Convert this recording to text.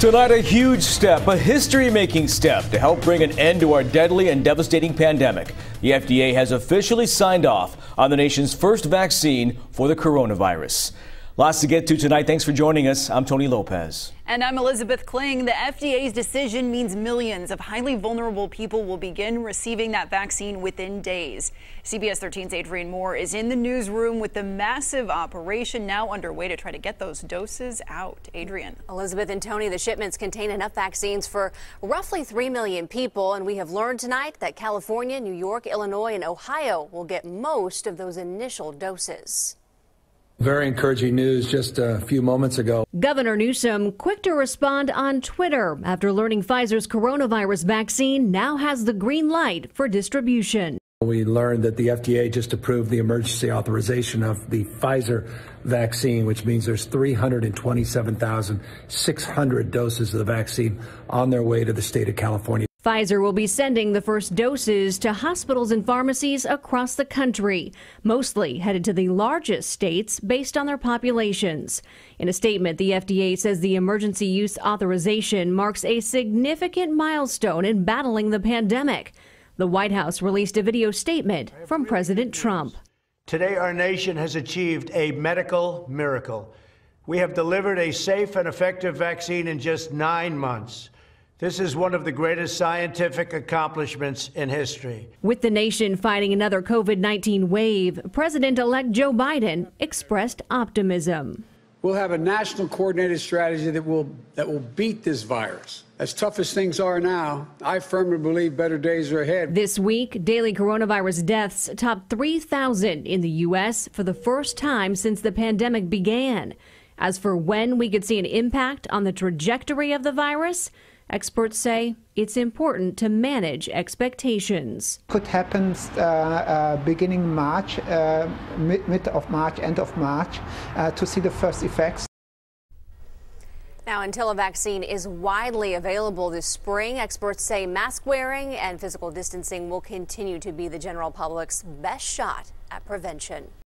Tonight, a huge step, a history-making step to help bring an end to our deadly and devastating pandemic. The FDA has officially signed off on the nation's first vaccine for the coronavirus. Lots to get to tonight. Thanks for joining us. I'm Tony Lopez. And I'm Elizabeth Kling. The FDA's decision means millions of highly vulnerable people will begin receiving that vaccine within days. CBS 13's Adrian Moore is in the newsroom with the massive operation now underway to try to get those doses out. Adrian. Elizabeth and Tony, the shipments contain enough vaccines for roughly 3 million people. And we have learned tonight that California, New York, Illinois, and Ohio will get most of those initial doses. Very encouraging news just a few moments ago. Governor Newsom quick to respond on Twitter after learning Pfizer's coronavirus vaccine now has the green light for distribution. We learned that the FDA just approved the emergency authorization of the Pfizer vaccine, which means there's 327,600 doses of the vaccine on their way to the state of California. Pfizer will be sending the first doses to hospitals and pharmacies across the country, mostly headed to the largest states based on their populations. In a statement, the FDA says the emergency use authorization marks a significant milestone in battling the pandemic. The White House released a video statement from President Trump. Today, our nation has achieved a medical miracle. We have delivered a safe and effective vaccine in just 9 months. This is one of the greatest scientific accomplishments in history. With the nation fighting another COVID-19 wave, President-elect Joe Biden expressed optimism. We'll have a national coordinated strategy that will beat this virus. As tough as things are now, I firmly believe better days are ahead. This week, daily coronavirus deaths topped 3,000 in the U.S. for the first time since the pandemic began. As for when we could see an impact on the trajectory of the virus, experts say it's important to manage expectations. Could happen beginning March, mid of March, end of March, to see the first effects. Now, until a vaccine is widely available this spring, experts say mask wearing and physical distancing will continue to be the general public's best shot at prevention.